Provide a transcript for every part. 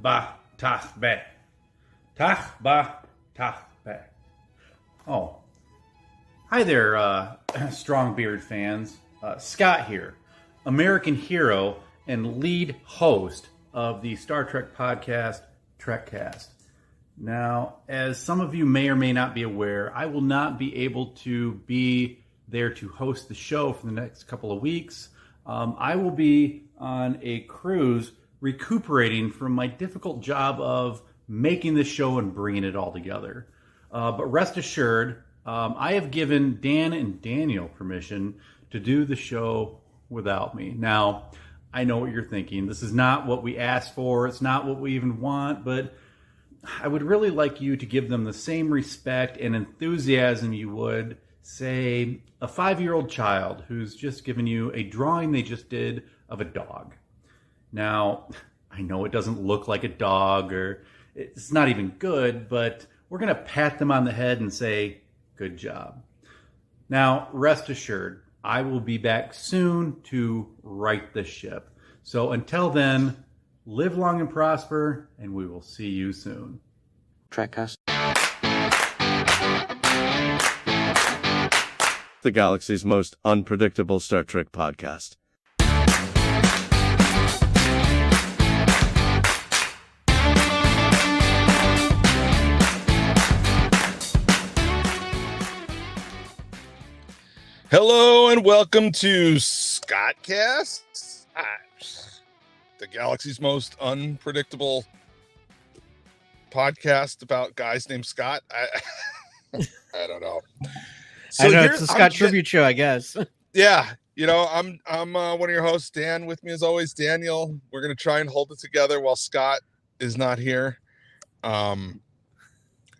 ba tach be. Tach ba tach be. Oh. Hi there, Strong Beard fans. Scott here, American hero and lead host of the Star Trek podcast, Trekcast. Now, as some of you may or may not be aware, I will not be able to be there to host the show for the next couple of weeks. I will be on a cruise recuperating from my difficult job of making the show and bringing it all together. But rest assured, I have given Dan and Daniel permission to do the show without me. Now, I know what you're thinking. This is not what we asked for. It's not what we even want, but I would really like you to give them the same respect and enthusiasm you would, say, a 5-year-old child who's just given you a drawing they just did of a dog. Now, I know it doesn't look like a dog or it's not even good, but we're going to pat them on the head and say, good job. Now, rest assured, I will be back soon to right the ship. So until then, live long and prosper, and we will see you soon. Trekcast. The galaxy's most unpredictable Star Trek podcast. Hello and welcome to Scottcast, the galaxy's most unpredictable podcast about guys named Scott. I don't know. So I know it's a Scott tribute show, I guess. Yeah, you know, I'm one of your hosts, Dan. With me as always, Daniel. We're gonna try and hold it together while Scott is not here. Now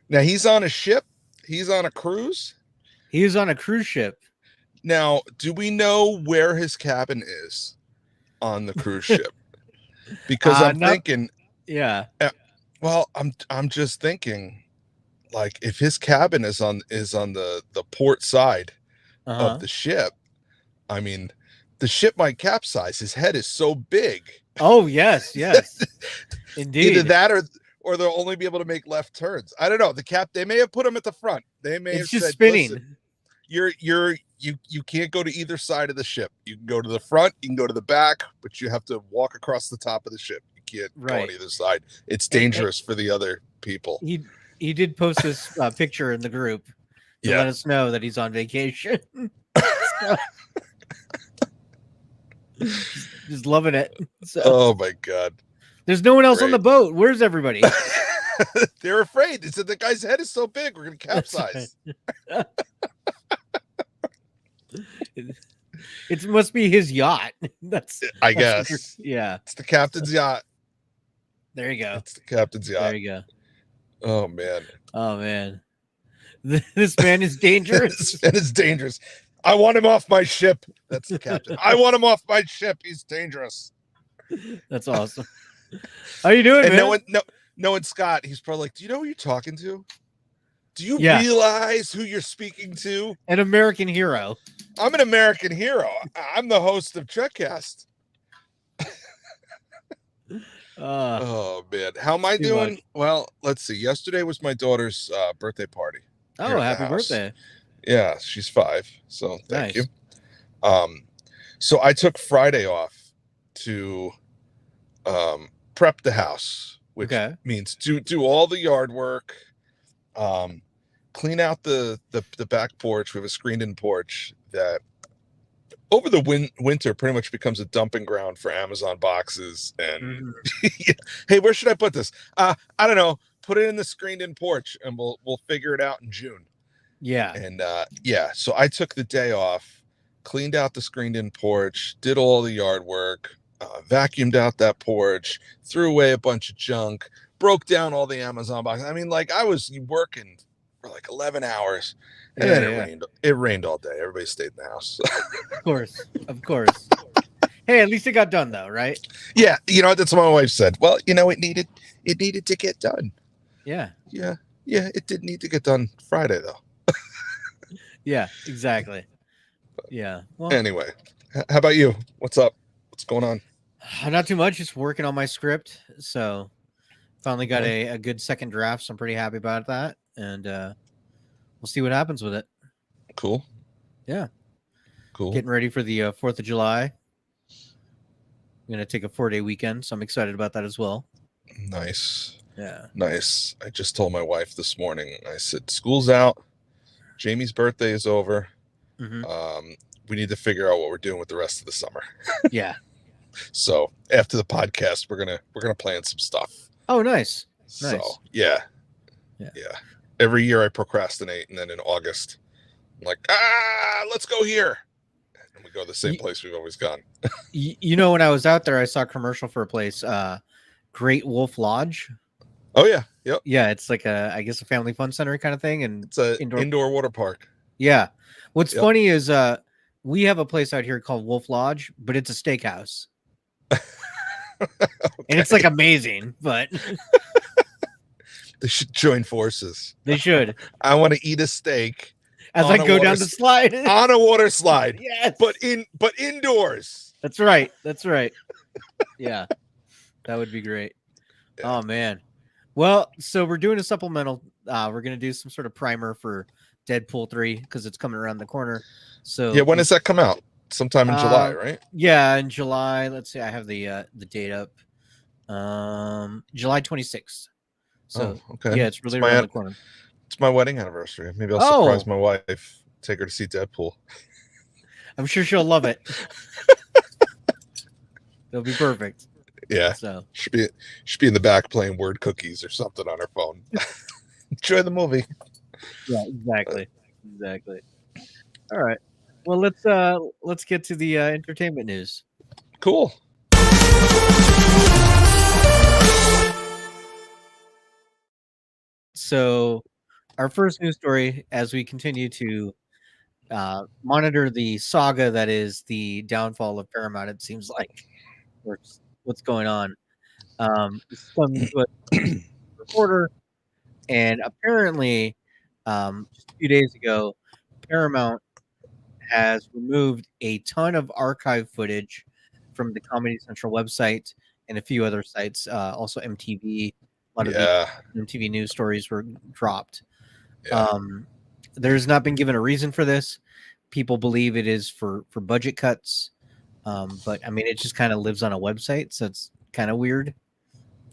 he's on a ship. He's on a cruise. He's on a cruise ship. Now, do we know where his cabin is on the cruise ship? Because I'm thinking, yeah. Well, I'm just thinking, like, if his cabin is on the port side of the ship, I mean, the ship might capsize. His head is so big. Oh yes, indeed. Either that or they'll only be able to make left turns. I don't know. They may have put him at the front. They may have just said, spinning. You can't go to either side of the ship. You can go to the front, you can go to the back, but you have to walk across the top of the ship. You can't go on either side. It's dangerous for the other people. He did post this picture in the group to let us know that he's on vacation. Just loving it. So, oh my God. There's no one else on the boat. Where's everybody? They're afraid. They said the guy's head is so big, we're going to capsize. It must be his yacht. I guess. Yeah. It's the captain's yacht. There you go. It's the captain's yacht. There you go. Oh man. Oh man. This man is dangerous. This man is dangerous. I want him off my ship. That's the captain. I want him off my ship. He's dangerous. That's awesome. How you doing, and man? knowing Scott, he's probably like, do you know who you're talking to? Do you realize who you're speaking to? An American hero. I'm an American hero. I'm the host of Trekcast. Oh man, how am I doing? Much. Well, let's see. Yesterday was my daughter's birthday party. Oh, happy birthday! Yeah, she's 5, so thank you. So I took Friday off to prep the house, which means do all the yard work. Clean out the back porch. We have a screened-in porch that over the winter pretty much becomes a dumping ground for Amazon boxes. And hey, where should I put this? I don't know. Put it in the screened-in porch, and we'll figure it out in June. Yeah. And so I took the day off, cleaned out the screened-in porch, did all the yard work, vacuumed out that porch, threw away a bunch of junk, broke down all the Amazon boxes. I mean, like, I was working for like 11 hours, and then it rained all day. Everybody stayed in the house. Of course. Hey, at least it got done though, right? Yeah, that's what my wife said. Well, it needed to get done. Yeah, it did need to get done Friday though. Yeah, exactly. Yeah. Well, anyway, how about you? What's up? What's going on? Not too much. Just working on my script. So Finally got a good second draft, so I'm pretty happy about that. And we'll see what happens with it. Cool. Yeah. Cool. Getting ready for the 4th of July. I'm going to take a 4-day weekend, so I'm excited about that as well. Nice. Yeah. Nice. I just told my wife this morning, I said, school's out. Jamie's birthday is over. Mm-hmm. We need to figure out what we're doing with the rest of the summer. Yeah. So after the podcast, we're gonna plan some stuff. Oh, nice. So Nice. yeah. Every year I procrastinate, and then in August, I'm like, let's go here, and we go to the same place we've always gone. You know, when I was out there, I saw a commercial for a place, Great Wolf Lodge. Oh yeah, yep. Yeah, it's like I guess a family fun center kind of thing, and it's a indoor water park. Yeah. What's funny is we have a place out here called Wolf Lodge, but it's a steakhouse. Okay. And it's like amazing, but they should join forces. They should. I want to eat a steak as I go down the slide on a water slide. Yes, but indoors. That's right. Yeah, that would be great. Yeah. Oh man. Well, so we're doing a supplemental. We're gonna do some sort of primer for Deadpool 3 because it's coming around the corner. So yeah, when does that come out? Sometime in July, right? Yeah, in July. Let's see, I have the date up. July 26th. So okay. Yeah, it's really around the corner. It's my wedding anniversary. Maybe I'll surprise my wife, take her to see Deadpool. I'm sure she'll love it. It'll be perfect. Yeah. So should be in the back playing word cookies or something on her phone. Enjoy the movie. Yeah, exactly. All right. Well, let's get to the entertainment news. Cool. So, our first news story, as we continue to monitor the saga that is the downfall of Paramount, it seems like, or what's going on. Some reporter, and apparently, just a few days ago, Paramount has removed a ton of archive footage from the Comedy Central website and a few other sites, also MTV. A lot of the MTV news stories were dropped. Yeah. There's not been given a reason for this. People believe it is for budget cuts. But I mean, it just kind of lives on a website, so it's kind of weird.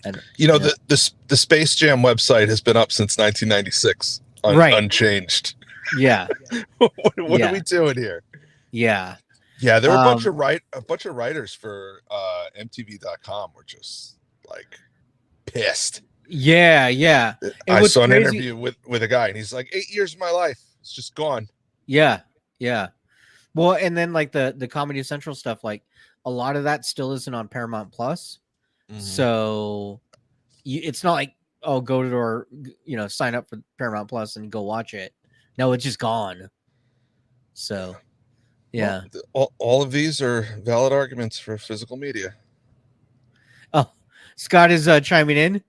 And, the Space Jam website has been up since 1996, unchanged. Yeah. What are we doing here? Yeah. Yeah, there were a bunch of writers for MTV.com were just like pissed. Yeah. And I saw an interview with a guy, and he's like, 8 years of my life, it's just gone. Yeah. Well, and then like the Comedy Central stuff, like a lot of that still isn't on Paramount Plus. Mm-hmm. So it's not like, go to our, sign up for Paramount Plus and go watch it. No, it's just gone. So, yeah. Well, all of these are valid arguments for physical media. Oh, Scott is chiming in.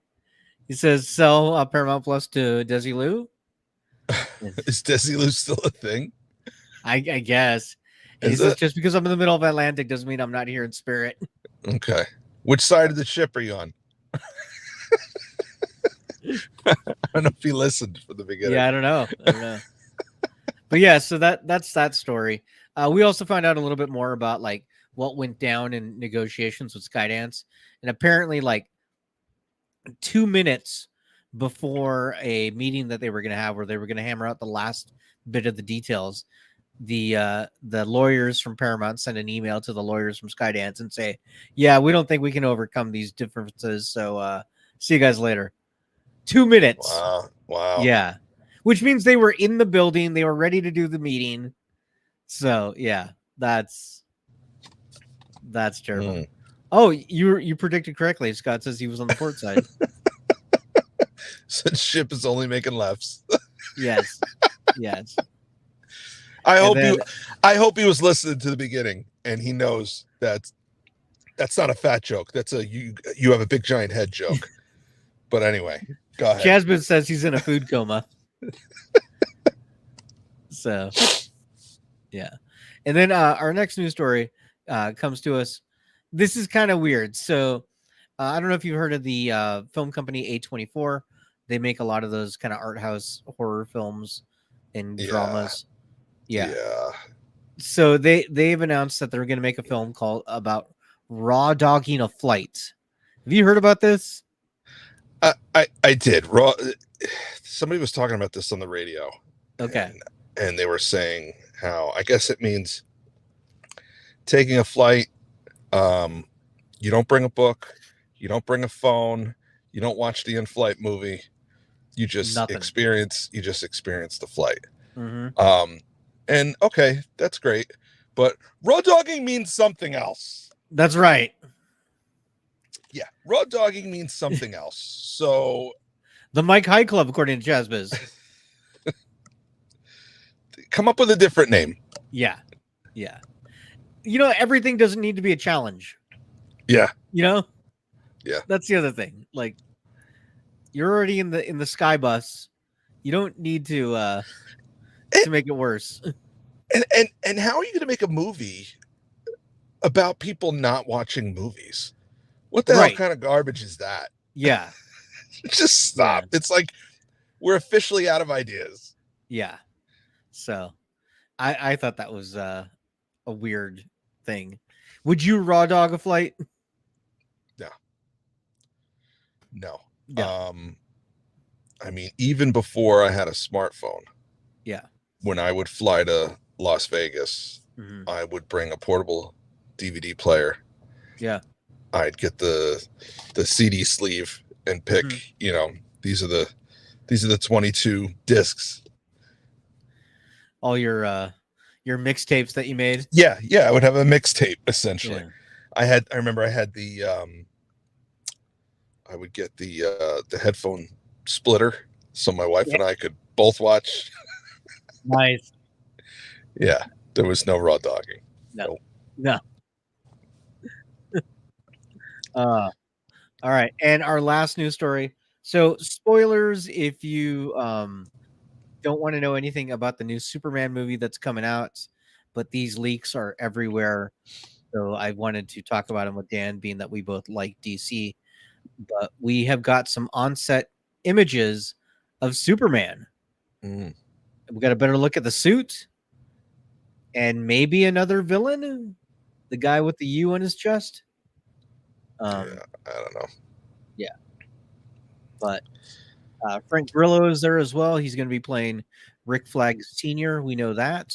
He says, sell Paramount Plus to Desilu. Is Desilu still a thing? I guess. He says, just because I'm in the middle of Atlantic doesn't mean I'm not here in spirit. Okay. Which side of the ship are you on? I don't know if he listened from the beginning. Yeah, I don't know. But yeah, so that's that story. We also found out a little bit more about like what went down in negotiations with Skydance, and apparently like 2 minutes before a meeting that they were going to have, where they were going to hammer out the last bit of the details, the lawyers from Paramount sent an email to the lawyers from Skydance and say, "Yeah, we don't think we can overcome these differences. So see you guys later." 2 minutes. Wow. Yeah. Which means they were in the building. They were ready to do the meeting. So yeah, that's terrible. Oh, you predicted correctly. Scott says he was on the port side. So ship is only making lefts. Yes. I hope he was listening to the beginning and he knows that's not a fat joke. That's a you have a big giant head joke. But anyway, go ahead. Jasmine says he's in a food coma. So, yeah. And then our next news story comes to us. This is kind of weird. So, I don't know if you've heard of the film company A24. They make a lot of those kind of art house horror films and dramas. Yeah. So they've announced that they're going to make a film called about raw dogging a flight. Have you heard about this? I did. Somebody was talking about this on the radio. Okay. And they were saying how, I guess it means taking a flight. You don't bring a book, you don't bring a phone, you don't watch the in-flight movie. You just experience the flight. Mm-hmm. And okay, that's great. But raw dogging means something else. That's right. Yeah, raw dogging means something else. So the Mike High Club, according to Jazzbiz. Come up with a different name. Yeah. You know, everything doesn't need to be a challenge. Yeah. You know? Yeah. That's the other thing. Like, you're already in the sky bus. You don't need to make it worse. And how are you going to make a movie about people not watching movies? What the hell kind of garbage is that? Yeah. Just stop. Yeah. It's like we're officially out of ideas. Yeah. So I thought that was a weird thing. Would you raw dog a flight? No. Yeah. I mean, even before I had a smartphone. Yeah. When I would fly to Las Vegas, I would bring a portable DVD player. Yeah. I'd get the CD sleeve and pick, you know, these are the 22 discs. All your mixtapes that you made. Yeah, I would have a mixtape essentially. Yeah. I remember I had the I would get the headphone splitter so my wife and I could both watch. Nice. Yeah, there was no raw dogging. No. All right, and our last news story. So, spoilers if you don't want to know anything about the new Superman movie that's coming out, but these leaks are everywhere. So I wanted to talk about them with Dan, being that we both like DC. But we have got some on-set images of Superman. We got a better look at the suit, and maybe another villain, the guy with the U on his chest. I don't know. Yeah, but Frank Grillo is there as well. He's going to be playing Rick Flag Sr. We know that,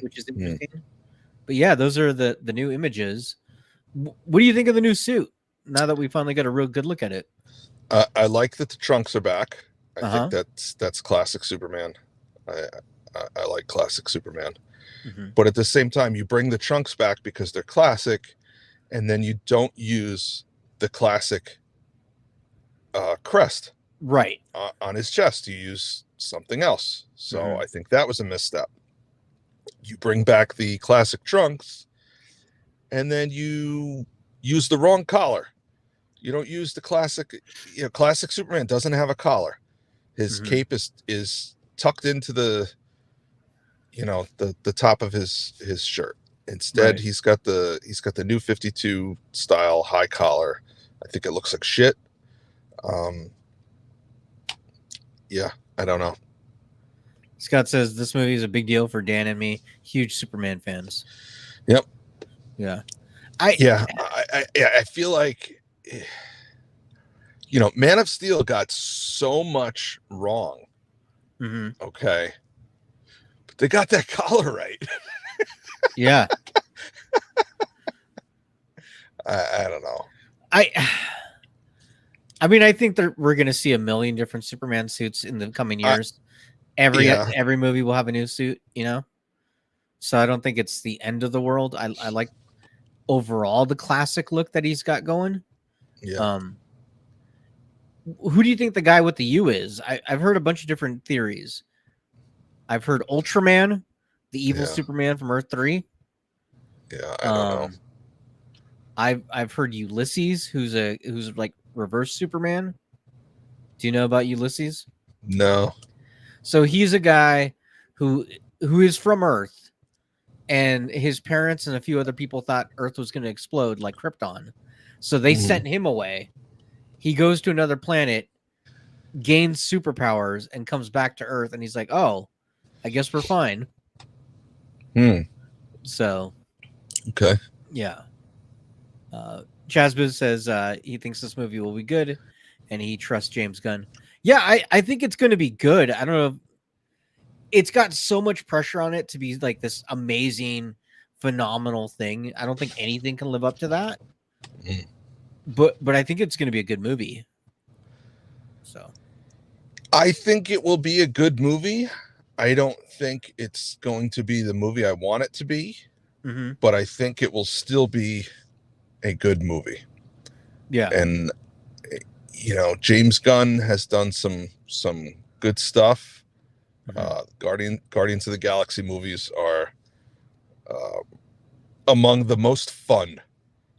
which is interesting. But yeah, those are the new images. What do you think of the new suit now that we finally got a real good look at it? I like that the trunks are back. I think that's classic Superman. I like classic Superman. But at the same time, you bring the trunks back because they're classic, and then you don't use the classic crest on his chest. You use something else. So I think that was a misstep. You bring back the classic trunks, and then you use the wrong collar. You don't use the classic. You know, classic Superman doesn't have a collar. His cape is tucked into the, you know, the top of his shirt. Instead, he's got the new 52 style high collar. I think it looks like shit. Yeah, I don't know. Scott says this movie is a big deal for Dan and me. Huge Superman fans. Yep. Yeah. I feel like, you know, Man of Steel got so much wrong. Okay. But they got that collar right. Yeah. I don't know. I mean, I think that we're going to see a million different Superman suits in the coming years. Every movie will have a new suit, you know? So I don't think it's the end of the world. I like overall the classic look that he's got going. Yeah. Who do you think the guy with the U is? I've heard a bunch of different theories. I've heard Ultraman, the evil Superman from Earth 3. Yeah, I don't know. I've heard Ulysses, who's like reverse Superman. Do you know about Ulysses? No. So he's a guy who is from Earth, and his parents and a few other people thought Earth was going to explode like Krypton. So they sent him away. He goes to another planet, gains superpowers, and comes back to Earth. And he's like, "Oh, I guess we're fine." So, okay, yeah. Chazbiz says he thinks this movie will be good, and he trusts James Gunn. Yeah, I think it's going to be good. I don't know. It's got so much pressure on it to be like this amazing, phenomenal thing. I don't think anything can live up to that. But I think it's going to be a good movie. So I think it will be a good movie. I don't think it's going to be the movie I want it to be, but I think it will still be a good movie. Yeah. And James Gunn has done some good stuff. Guardians of the Galaxy movies are among the most fun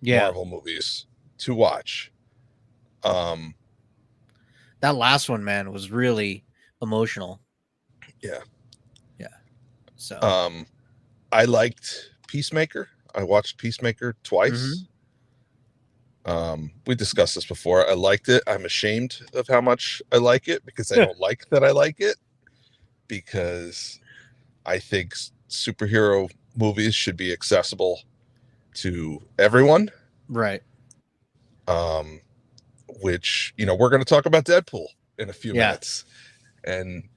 Marvel movies to watch. That last one, man, was really emotional. Yeah. So I liked Peacemaker. I watched Peacemaker twice. We discussed this before. I liked it. I'm ashamed of how much I like it because I don't like that I like it, because I think superhero movies should be accessible to everyone. Right. Which, we're going to talk about Deadpool in a few minutes. And,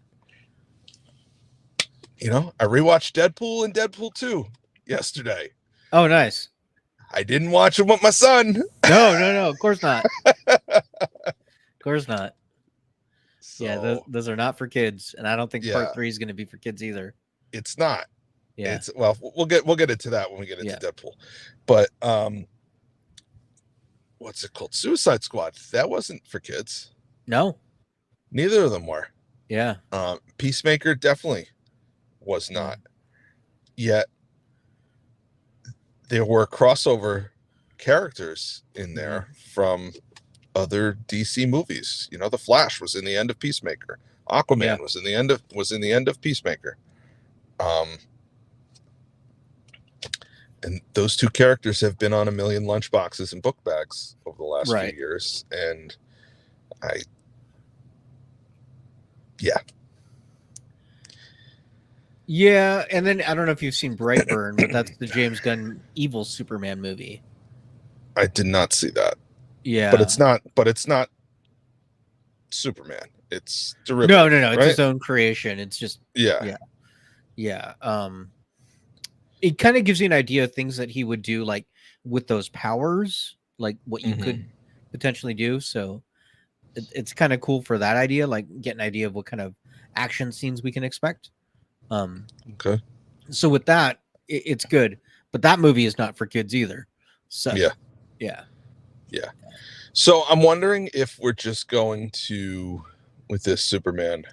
I rewatched Deadpool and Deadpool 2 yesterday. Oh, nice. I didn't watch them with my son. No. Of course not. Of course not. So, yeah, those are not for kids. And I don't think part 3 is going to be for kids either. It's not. Yeah. We'll get into that when we get into Deadpool. But, what's it called? Suicide Squad. That wasn't for kids. No. Neither of them were. Yeah. Peacemaker definitely was not. Yet there were crossover characters in there from other DC movies. The Flash was in the end of Peacemaker. Aquaman was in the end of Peacemaker. And those two characters have been on a million lunchboxes and book bags over the last few years. And Yeah, and then I don't know if you've seen Brightburn, but that's the James Gunn evil Superman movie. I did not see that. Yeah. But it's not Superman. It's derivative. No. It's his own creation. It's just Yeah. It kind of gives you an idea of things that he would do, like with those powers, like what you could potentially do. So it's kind of cool for that idea, like get an idea of what kind of action scenes we can expect. Okay. So with that, it's good, but that movie is not for kids either. So yeah. So I'm wondering if we're just going to, with this Superman,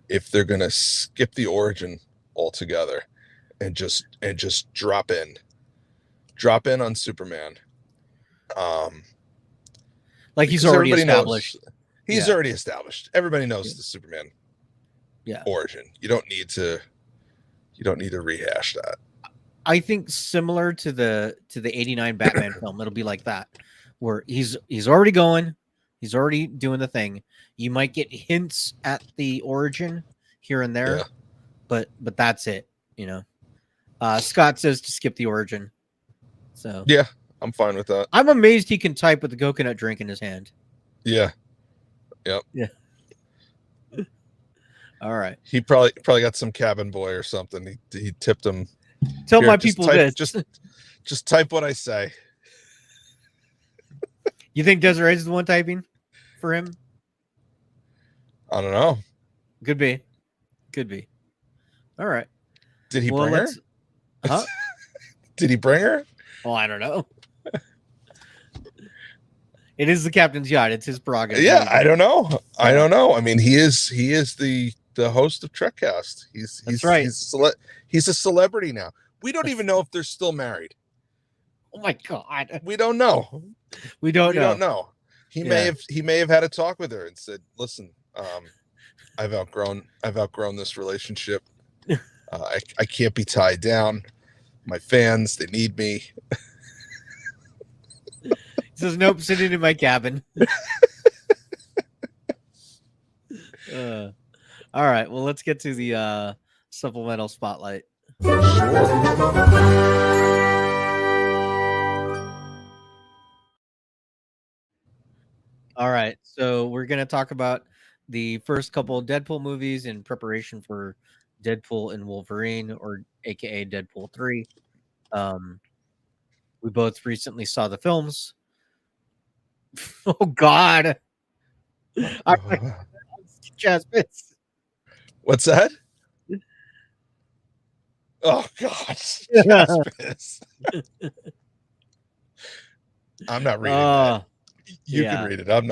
if they're going to skip the origin altogether and just drop in on Superman. Like he's already established. He's already established. Everybody knows the Superman origin. You don't need to rehash that. I think similar to the 89 Batman film, it'll be like that, where he's already going, he's already doing the thing. You might get hints at the origin here and there, but that's it, Scott says to skip the origin. So yeah, I'm fine with that. I'm amazed he can type with the coconut drink in his hand. Yeah. Yep. Yeah. All right. He probably got some cabin boy or something. He tipped him. Tell my people this. Just type what I say. You think Desiree is the one typing for him? I don't know. Could be. All right. Did he bring her? Huh? Did he bring her? Oh, I don't know. It is the captain's yacht. It's his prerogative. Yeah, I don't know. I mean, he is the host of Trekcast. That's right. He's a celebrity now. We don't even know if they're still married. Oh my God. We don't know. We don't know. He may have had a talk with her and said, "Listen, I've outgrown this relationship. I can't be tied down. My fans, they need me." says, nope, sitting in my cabin. All right, well, let's get to the supplemental spotlight. All right, so we're going to talk about the first couple of Deadpool movies in preparation for Deadpool and Wolverine, or aka Deadpool 3. We both recently saw the films. Oh God. Jasmine. What's that? Oh God. Jasmine. I'm not reading that. You can read it. I'm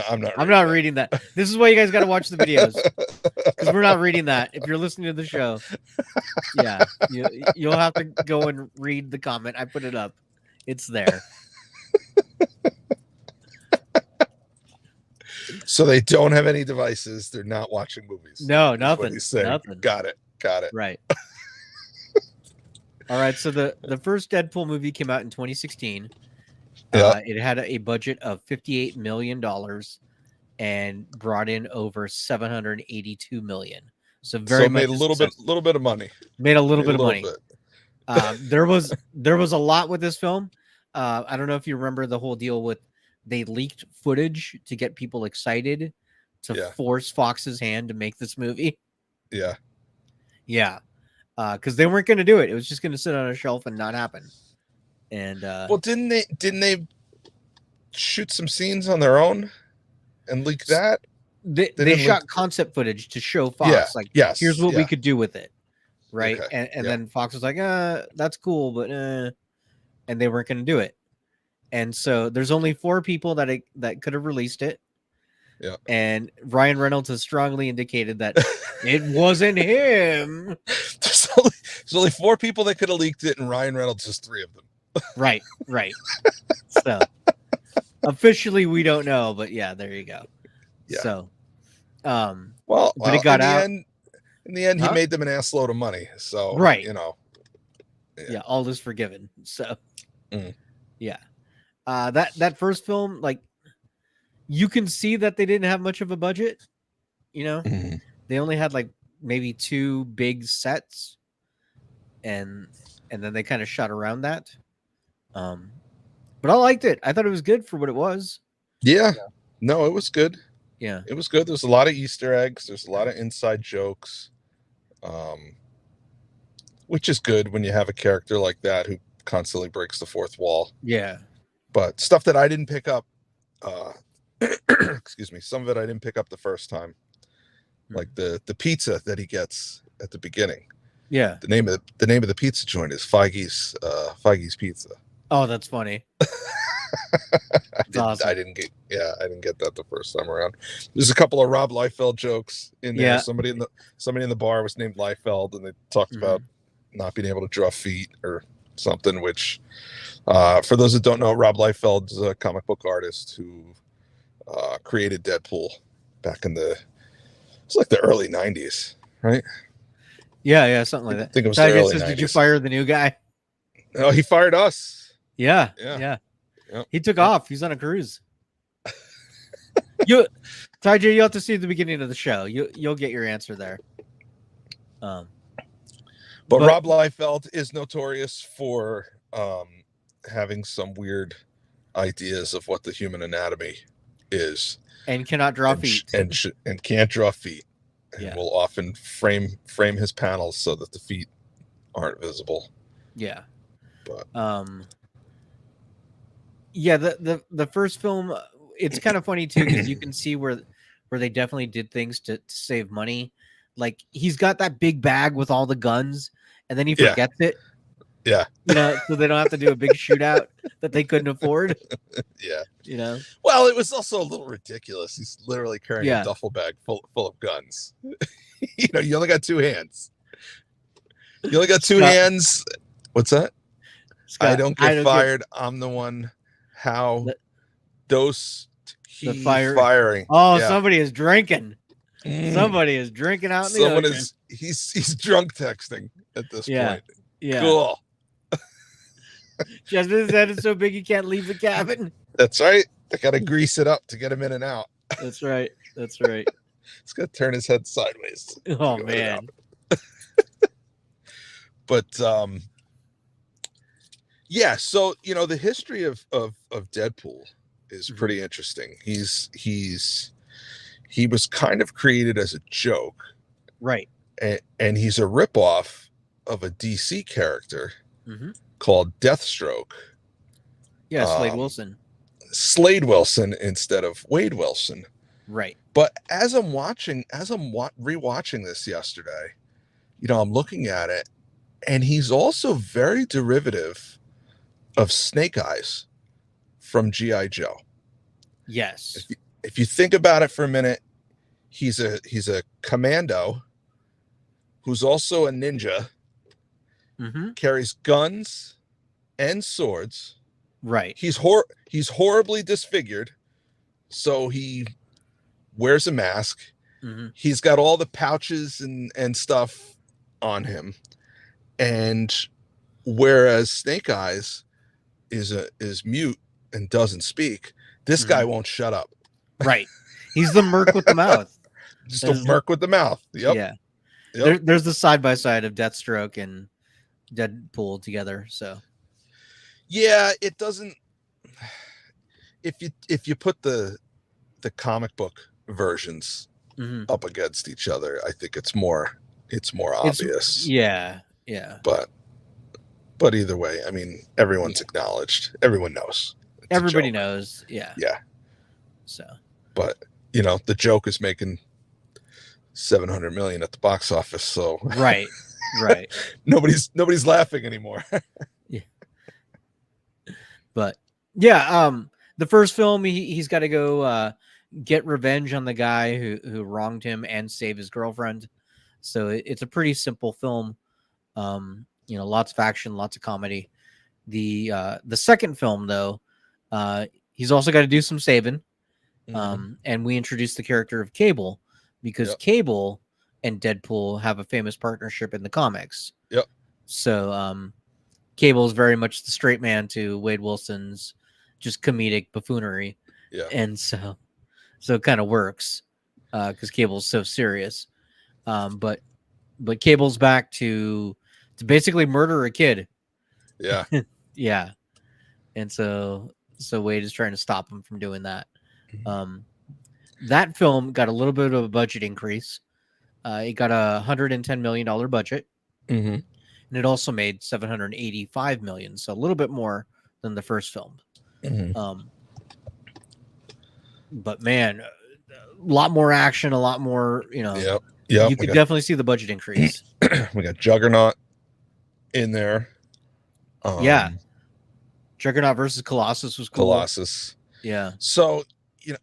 not reading that. This is why you guys got to watch the videos, because we're not reading that. If you're listening to the show, yeah, you'll have to go and read the comment. I put it up. It's there. So they don't have any devices. They're not watching movies. No, nothing. Nothing. Got it. Right. All right. So the first Deadpool movie came out in 2016. It had a budget of $58 million and brought in over $782 million. So made a little bit of money. Made a little bit of money. There was a lot with this film. I don't know if you remember the whole deal with they leaked footage to get people excited to force Fox's hand to make this movie. Yeah. Yeah. Because they weren't going to do it. It was just going to sit on a shelf and not happen. And well, didn't they shoot some scenes on their own and leak that? They shot concept footage to show Fox, here's what we could do with it, right? Okay. And then Fox was like, that's cool, but and they weren't going to do it. And so there's only 4 people that could have released it. Yeah. And Ryan Reynolds has strongly indicated that it wasn't him. There's only 4 people that could have leaked it, and Ryan Reynolds is 3 of them. Right. So officially we don't know, but yeah, there you go. Yeah. So but it got out. In the end, he made them an ass load of money. So right. Yeah, all is forgiven. So yeah. That first film, like, you can see that they didn't have much of a budget. They only had like maybe 2 big sets, and then they kind of shot around that. But I liked it. I thought it was good for what it was. Yeah. No, it was good. Yeah. It was good. There's a lot of Easter eggs. There's a lot of inside jokes. Which is good when you have a character like that who constantly breaks the fourth wall. Yeah. But stuff that I didn't pick up, excuse me, some of it I didn't pick up the first time. Like the pizza that he gets at the beginning. Yeah. The name of the pizza joint is Feige's Pizza. Oh, that's funny. I didn't get that the first time around. There's a couple of Rob Liefeld jokes in there. Yeah. Somebody in the bar was named Liefeld, and they talked about not being able to draw feet or something, which for those that don't know, Rob Liefeld's a comic book artist who created Deadpool back in the early 90s, right? Yeah, something like that. I think it was the early 90s. Did you fire the new guy? Oh, he fired us. Yeah. Yep. He took off. He's on a cruise. Ty-J, you'll have to see the beginning of the show. You'll get your answer there. But Rob Liefeld is notorious for having some weird ideas of what the human anatomy is, and cannot draw feet, and can't draw feet, and will often frame his panels so that the feet aren't visible. Yeah, but the first film, it's kind of funny too, because you can see where they definitely did things to save money. Like, he's got that big bag with all the guns, and then he forgets it. Yeah. So they don't have to do a big shootout that they couldn't afford. Yeah. Well, it was also a little ridiculous. He's literally carrying a duffel bag full of guns. You only got 2 hands. You only got 2 hands. What's that? Scott, I don't get fired. I'm the one. How? Dose. Firing. Oh, somebody is drinking. Somebody is drinking out in the ocean. He's drunk texting at this point. Yeah. Cool. Jasmine's head is so big he can't leave the cabin. That's right. They got to grease it up to get him in and out. That's right. That's right. He's got to turn his head sideways. Oh man. But yeah, so the history of Deadpool is pretty interesting. He was kind of created as a joke, right? And he's a ripoff of a DC character called Deathstroke. Yeah, Slade Wilson. Slade Wilson instead of Wade Wilson. Right. But as I'm rewatching this yesterday, I'm looking at it, and he's also very derivative of Snake Eyes from G.I. Joe. Yes. If you think about it for a minute, he's a commando who's also a ninja, carries guns and swords. Right. He's horribly disfigured, so he wears a mask. He's got all the pouches and stuff on him, and whereas Snake Eyes is mute and doesn't speak, this guy won't shut up. Right. He's the merc with the mouth. Just a merc with the mouth. Yep. Yeah. Yep. There's the side by side of Deathstroke and Deadpool together. So yeah, it doesn't. If you put the comic book versions up against each other, I think it's more obvious. Yeah. But either way, I mean, everyone's acknowledged. Everyone knows. Everybody knows. Yeah. Yeah. So. But the joke is making $700 million at the box office. So right. nobody's laughing anymore. Yeah. But yeah, the first film, he's got to go get revenge on the guy who wronged him and save his girlfriend. So it's a pretty simple film. Lots of action, lots of comedy. The second film, though, he's also got to do some saving. And we introduced the character of Cable because Cable and Deadpool have a famous partnership in the comics. Yep. So Cable is very much the straight man to Wade Wilson's just comedic buffoonery. Yeah. And so it kind of works because Cable's so serious. But Cable's back to basically murder a kid. Yeah. Yeah. And so Wade is trying to stop him from doing that. That film got a little bit of a budget increase. It got a $110 million budget. And it also made $785 million. So a little bit more than the first film. But man, a lot more action, a lot more, Yep. You could definitely see the budget increase. We got Juggernaut in there. Yeah. Juggernaut versus Colossus was cool. Colossus. Yeah. So,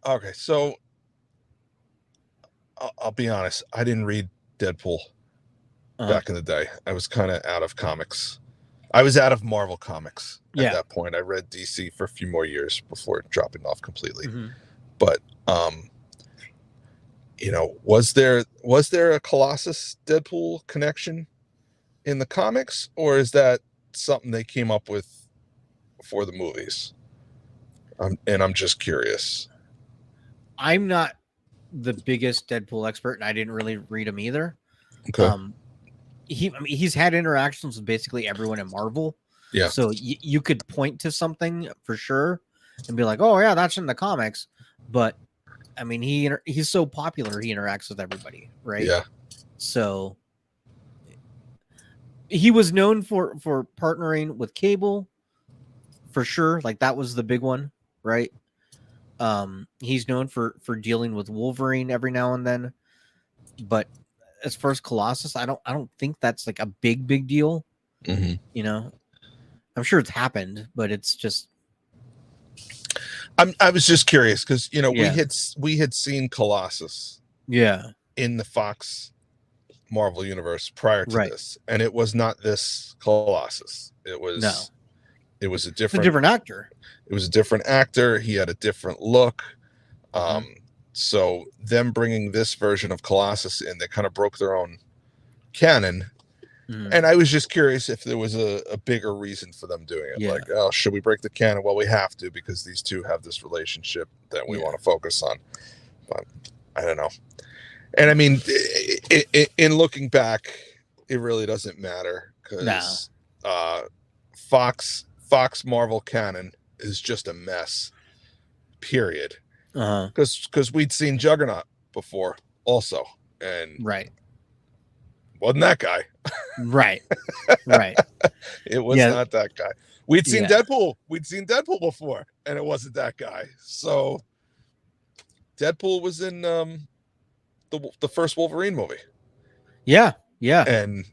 okay. So I'll be honest. I didn't read Deadpool back in the day. I was kind of out of comics. I was out of Marvel comics at that point. I read DC for a few more years before dropping off completely. But, was there a Colossus Deadpool connection in the comics, or is that something they came up with for the movies? And I'm just curious. I'm not the biggest Deadpool expert, and I didn't really read him either. Okay. He's had interactions with basically everyone in Marvel. Yeah. So you could point to something for sure and be like, oh yeah, that's in the comics. But I mean, he's so popular, he interacts with everybody, right? Yeah. So he was known for partnering with Cable for sure. Like that was the big one, right? He's known for dealing with Wolverine every now and then, but as far as Colossus, I don't think that's like a big deal. I'm sure it's happened, but it's just. I was just curious because we had seen Colossus, in the Fox Marvel universe prior to this, and it was not this Colossus. It was a different actor. It was a different actor. He had a different look. So them bringing this version of Colossus in, they kind of broke their own canon, And I was just curious if there was a bigger reason for them doing it. Like, oh, should we break the canon? Well, we have to, because these two have this relationship that we want to focus on. But I don't know. And I mean, in looking back, it really doesn't matter, because Fox Marvel canon is just a mess, period. Because we'd seen Juggernaut before also, and wasn't that guy. Right. It was not that guy. We'd seen Deadpool before, and it wasn't that guy. So Deadpool was in the first Wolverine movie. Yeah. And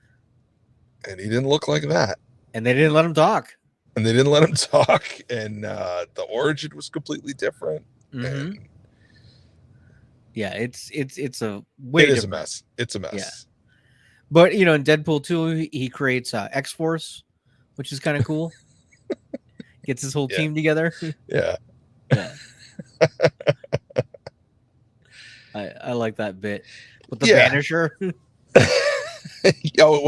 he didn't look like that. And they didn't let him talk. And the origin was completely different. And it's a mess. It's a mess. Yeah. But in Deadpool 2, he creates X-Force, which is kind of cool. Gets his whole team together. Yeah. I like that bit with the Vanisher. It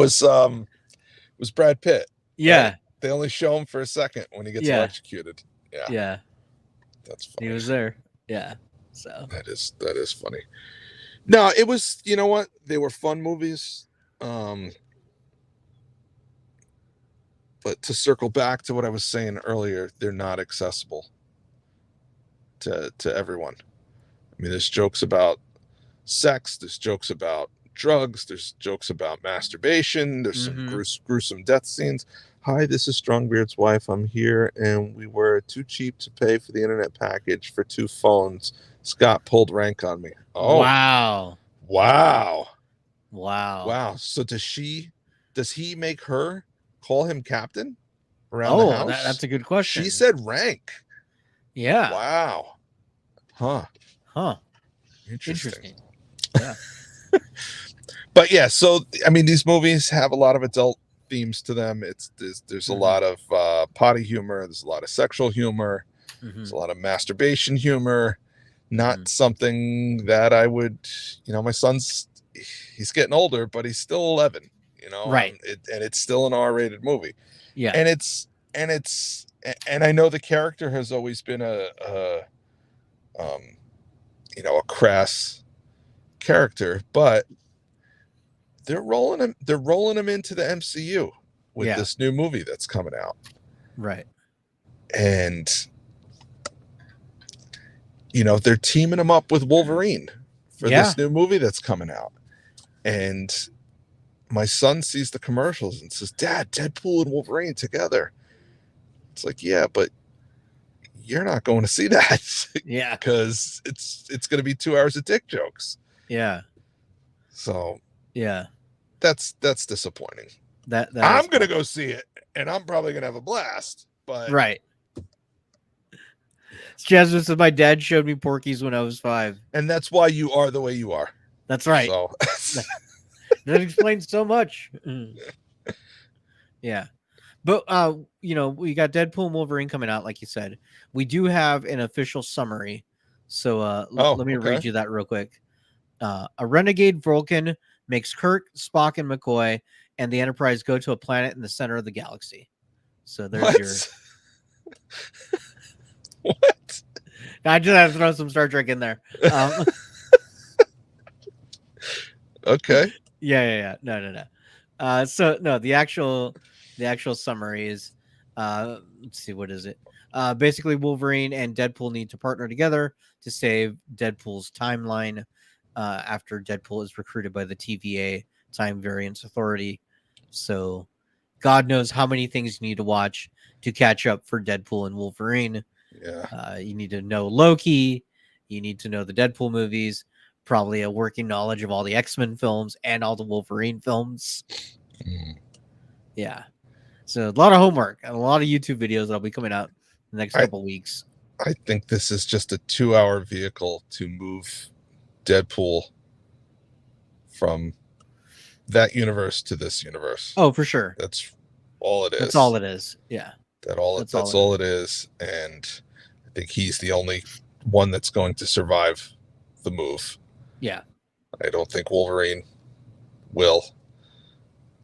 was Brad Pitt. Yeah. Right? They only show him for a second when he gets electrocuted. Yeah. That's funny. He was there. Yeah. So that is funny. No, it was, you know what? They were fun movies. But to circle back to what I was saying earlier, they're not accessible to everyone. I mean, there's jokes about sex, there's jokes about drugs, there's jokes about masturbation, there's some gruesome death scenes. Hi, this is Strongbeard's wife. I'm here, and we were too cheap to pay for the internet package for 2 phones. Scott pulled rank on me. Oh, wow. So does he make her call him captain around the house? That's a good question. She said rank. Yeah. Wow. Huh. Interesting. Yeah. But yeah, so I mean, these movies have a lot of adult themes to them. There's a lot of potty humor, there's a lot of sexual humor, there's a lot of masturbation humor. Not something that I would, my son's, he's getting older, but he's still 11, right? And it's still an R-rated movie. Yeah. And I know the character has always been a crass character, but they're rolling him into the MCU with this new movie that's coming out. Right. And they're teaming him up with Wolverine for this new movie that's coming out. And my son sees the commercials and says, "Dad, Deadpool and Wolverine together." It's like, yeah, but you're not going to see that. Yeah. Because it's going to be 2 hours of dick jokes. Yeah. So yeah, that's disappointing. That I'm going to go see it, and I'm probably going to have a blast. But right. Jasmine said, "My dad showed me Porky's when I was 5." And that's why you are the way you are. That's right. So that explains so much. Yeah. But, we got Deadpool and Wolverine coming out, like you said. We do have an official summary. So let me read you that real quick. A renegade Vulcan makes Kirk, Spock, and McCoy and the Enterprise go to a planet in the center of the galaxy. So there's What? I just had to throw some Star Trek in there. Okay. Yeah. No. So no, the actual summary is, let's see, what is it? Basically, Wolverine and Deadpool need to partner together to save Deadpool's timeline after Deadpool is recruited by the TVA, Time Variance Authority. So God knows how many things you need to watch to catch up for Deadpool and Wolverine. Yeah. You need to know Loki. You need to know the Deadpool movies. Probably a working knowledge of all the X-Men films and all the Wolverine films. Yeah. So a lot of homework and a lot of YouTube videos that'll be coming out in the next couple weeks. I think this is just a 2-hour vehicle to move Deadpool from that universe to this universe. Oh, for sure. That's all it is. That's all it is. Yeah. That's all it is. And I think he's the only one that's going to survive the move. Yeah. I don't think Wolverine will.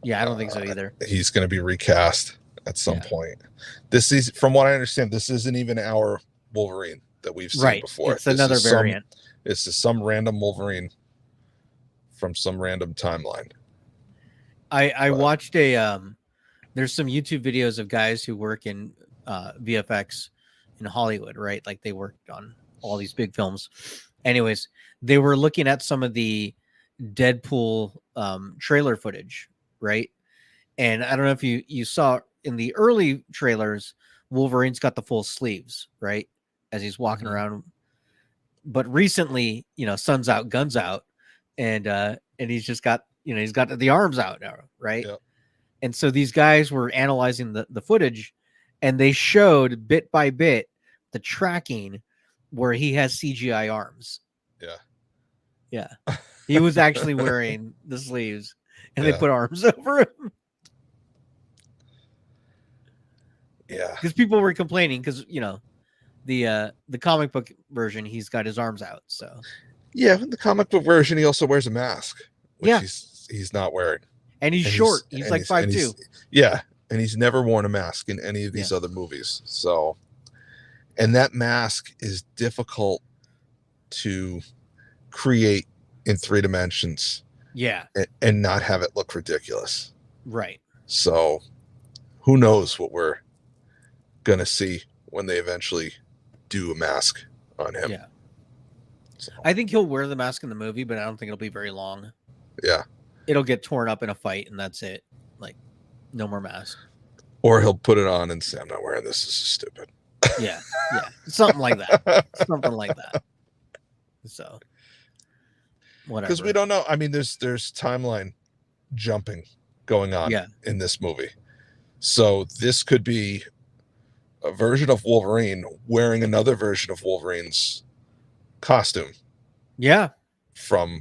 Yeah, I don't think so either. He's going to be recast at some point. This is, from what I understand, this isn't even our Wolverine that we've seen before. It's another variant. This is some random Wolverine from some random timeline. I watched a there's some YouTube videos of guys who work in VFX in Hollywood, right? Like they worked on all these big films. Anyways, they were looking at some of the Deadpool trailer footage, right? And I don't know if you saw in the early trailers, Wolverine's got the full sleeves, right? As he's walking around. But recently, sun's out, guns out, and he's just got, he's got the arms out now, right? Yep. And so these guys were analyzing the footage, and they showed bit by bit the tracking where he has CGI arms. Yeah. He was actually wearing the sleeves, and they put arms over him. Yeah. Because people were complaining because, the comic book version, he's got his arms out. So yeah, in the comic book version, he also wears a mask, which he's not wearing. And he's short. He's like 5'2". Yeah. And he's never worn a mask in any of these other movies. So, and that mask is difficult to create in 3 dimensions. Yeah. And not have it look ridiculous. Right. So who knows what we're going to see when they eventually do a mask on him. Yeah. So. I think he'll wear the mask in the movie, but I don't think it'll be very long. Yeah. It'll get torn up in a fight and that's it. Like no more mask. Or he'll put it on and say, I'm not wearing this. This is stupid. Yeah. Yeah. Something like that. Something like that. So whatever. Because we don't know. I mean, there's timeline jumping going on in this movie. So this could be a version of Wolverine wearing another version of Wolverine's costume. Yeah. From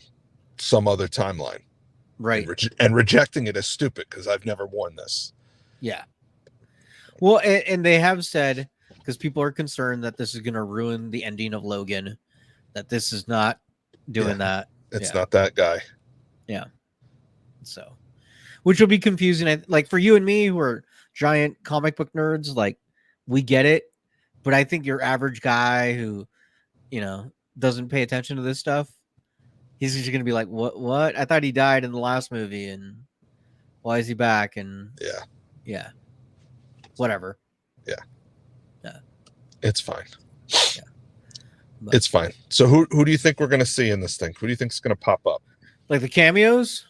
some other timeline. Right. And rejecting it as stupid because I've never worn this. Yeah. Well, and they have said, because people are concerned that this is going to ruin the ending of Logan, that this is not doing that. It's not that guy. Yeah. So, which will be confusing. Like for you and me, who are giant comic book nerds, like we get it. But I think your average guy who, doesn't pay attention to this stuff, he's just going to be like, what? I thought he died in the last movie. And why is he back? And yeah. Whatever. Yeah. Yeah. It's fine. Yeah. But, it's fine. So who do you think we're going to see in this thing? Who do you think is going to pop up? Like the cameos?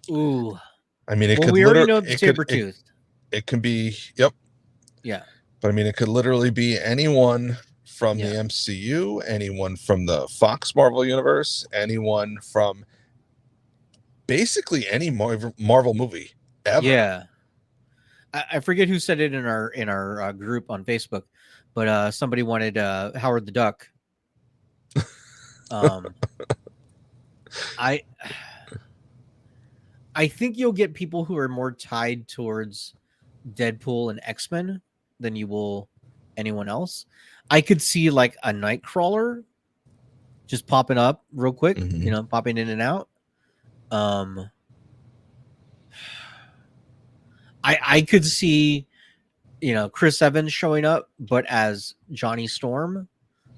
Ooh. I mean, we already know the Sabretooth. It can be, yep. Yeah. But I mean, it could literally be anyone from the MCU, anyone from the Fox Marvel universe, anyone from basically any Marvel movie ever. Yeah. I forget who said it in our group on Facebook, but somebody wanted Howard the Duck. I think you'll get people who are more tied towards Deadpool and X-Men than you will anyone else. I could see like a Nightcrawler just popping up real quick, popping in and out. I could see, Chris Evans showing up, but as Johnny Storm,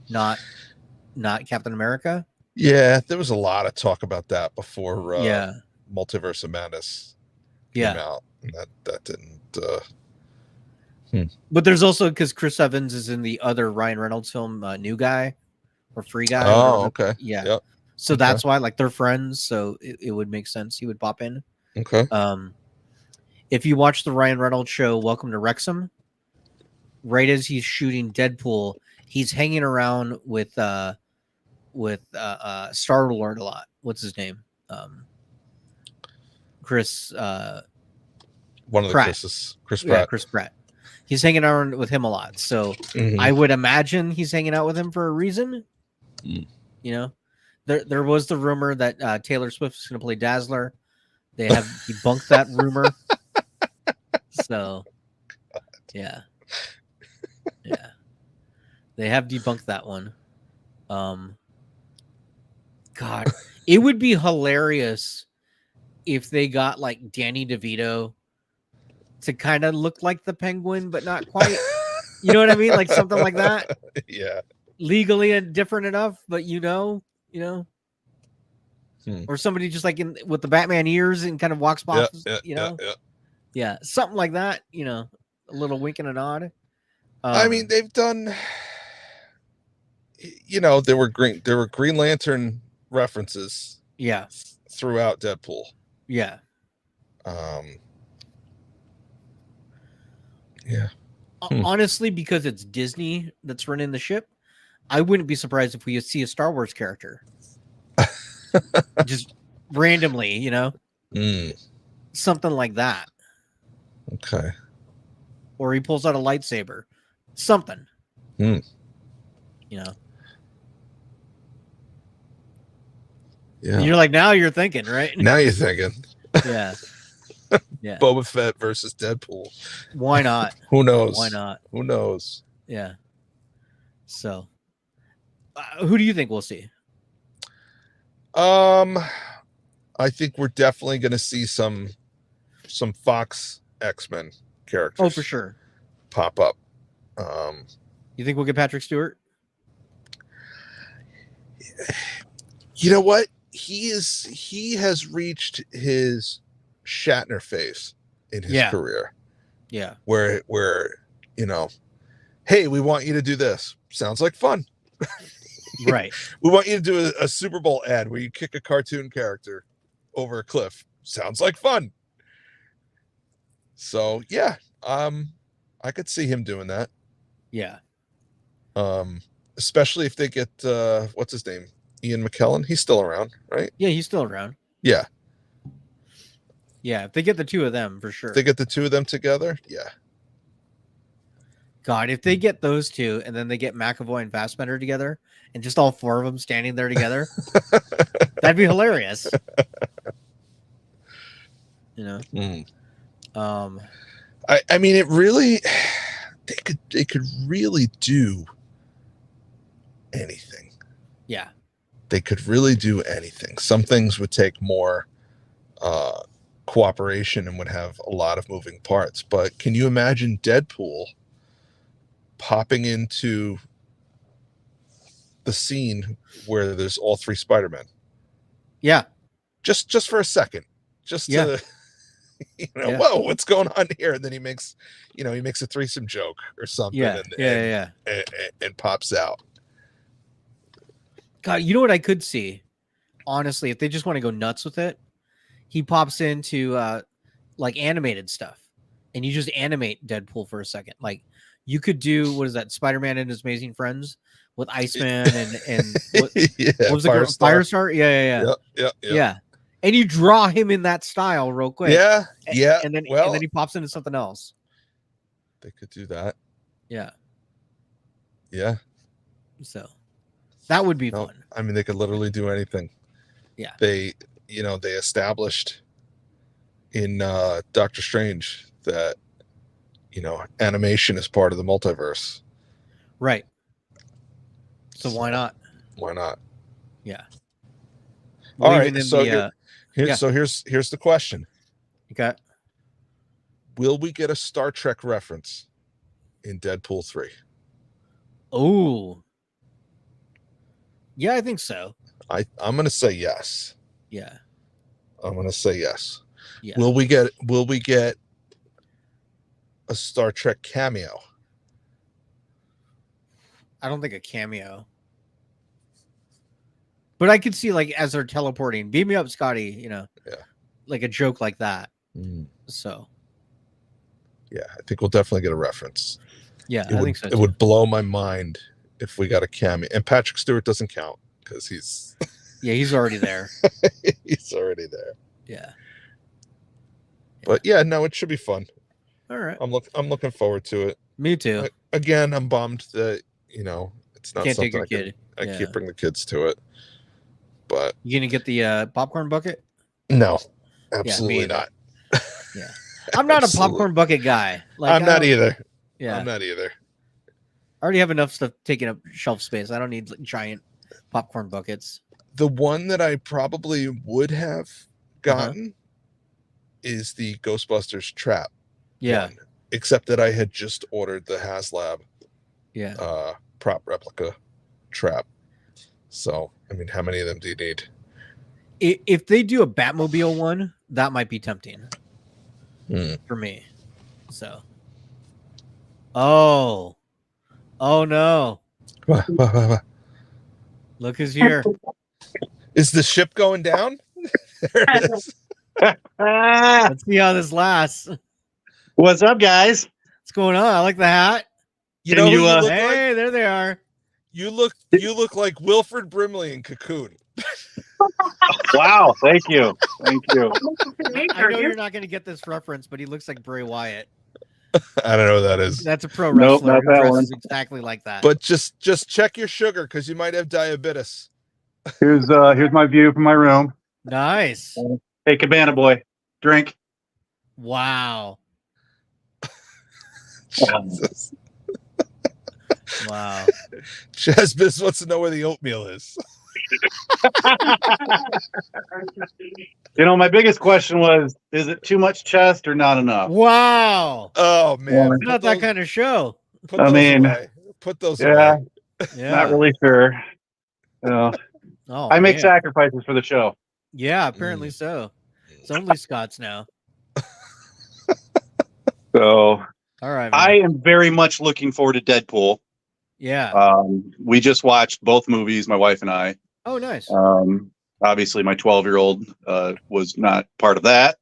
not Captain America. Yeah, there was a lot of talk about that before Multiverse of Madness came out. And that didn't But there's also, because Chris Evans is in the other Ryan Reynolds film, New Guy or Free Guy. Oh, okay. Yeah. Yep. So that's why, like, they're friends, so it would make sense he would pop in. Okay. If you watch the Ryan Reynolds show, Welcome to Wrexham, right as he's shooting Deadpool, he's hanging around with Star-Lord a lot. What's his name? Chris. One of the Pratt. Chris's. Chris Pratt. Yeah, Chris Pratt. He's hanging around with him a lot. So I would imagine he's hanging out with him for a reason. There was the rumor that Taylor Swift is going to play Dazzler. They have debunked that rumor. So, yeah. They have debunked that one. God, it would be hilarious if they got like Danny DeVito to kind of look like the Penguin, but not quite. You know what I mean? Like something like that. Yeah. Legally and different enough, but or somebody just like with the Batman ears and kind of walks by, yeah, something like that. A little wink and a nod. I mean, they've done. There were Green Lantern references. Yeah. Throughout Deadpool. Yeah. Yeah. Honestly, because it's Disney that's running the ship, I wouldn't be surprised if we see a Star Wars character. Just randomly, something like that. Okay. Or he pulls out a lightsaber. Something. Yeah. You're like, now you're thinking, right? Now you're thinking. Yeah. Yeah. Boba Fett versus Deadpool. Why not? Who knows? Why not? Who knows? Yeah. So, who do you think we'll see? I think we're definitely going to see some Fox X-Men characters. Oh, for sure. Pop up. You think we'll get Patrick Stewart? You know what? He has reached his Shatner phase in his career. Yeah. Where hey, we want you to do this. Sounds like fun. Right. We want you to do a Super Bowl ad where you kick a cartoon character over a cliff. Sounds like fun. So yeah, I could see him doing that. Yeah. Especially if they get what's his name? Ian McKellen. He's still around, right? Yeah, he's still around. Yeah. Yeah, if they get the two of them, for sure. If they get the two of them together, yeah. God, if they get those two and then they get McAvoy and Fassbender together and just all four of them standing there together, that'd be hilarious. I mean, it really, they could really do anything. Yeah. They could really do anything. Some things would take more cooperation and would have a lot of moving parts. But can you imagine Deadpool popping into the scene where there's all three Spider-Men? Yeah. Just for a second. Just to, whoa, what's going on here? And then he makes a threesome joke or something. And pops out. God, you know what I could see? Honestly, if they just want to go nuts with it, he pops into like animated stuff, and you just animate Deadpool for a second. Like you could do, what is that? Spider-Man and His Amazing Friends with Iceman and what was it? Firestar? Yeah. And you draw him in that style real quick. Yeah. And then he pops into something else. They could do that. Yeah. Yeah. So that would be fun. I mean, they could literally do anything. Yeah. They established in Doctor Strange that, animation is part of the multiverse. Right. So why not? Why not? Yeah. All right. So here's the question. Okay. Will we get a Star Trek reference in Deadpool 3? Oh. Yeah, I think so. I'm going to say yes. Yeah. I'm going to say yes. Yeah. Will we get a Star Trek cameo? I don't think a cameo. But I could see, like, as they're teleporting, beam me up, Scotty, like a joke like that. So. Yeah, I think we'll definitely get a reference. Yeah, I think so too. It would blow my mind if we got a cameo. And Patrick Stewart doesn't count because he's... Yeah, he's already there. He's already there. Yeah. But yeah, no, it should be fun. All right. I'm looking forward to it. Me too. Again, I'm bummed that, it's not Can't something take your kid. I can't bring the kids to it. But you gonna get the popcorn bucket? No, absolutely not. Yeah, I'm not a popcorn bucket guy. Like, I'm not either. Yeah, I'm not either. I already have enough stuff taking up shelf space. I don't need giant popcorn buckets. The one that I probably would have gotten is the Ghostbusters trap. Yeah. One, except that I had just ordered the HasLab prop replica trap. So, I mean, how many of them do you need? If they do a Batmobile one, that might be tempting for me. So, oh no! Look who's here. Is the ship going down? There it is. Let's see how this lasts. What's up, guys? What's going on? I like the hat. You know who you look hey, like? there they are. You look like Wilford Brimley in Cocoon. Wow, thank you. Thank you. I know you're not going to get this reference, but he looks like Bray Wyatt. I don't know who that is. That's a pro wrestler Nope, not who that dresses one. exactly like that. But just check your sugar because you might have diabetes. Here's my view from my room. Nice. Hey, Cabana boy, drink. Wow. Jesus. Wow. Chazbiz wants to know where the oatmeal is. My biggest question was, is it too much chest or not enough? Wow. Oh man, It's not that kind of show. Put those away. Put those away. Yeah. Not really sure. I make sacrifices for the show. Yeah, apparently so. It's only Scott's now. So, all right, man. I am very much looking forward to Deadpool. Yeah. We just watched both movies, my wife and I. Oh, nice. Obviously, my 12-year-old was not part of that,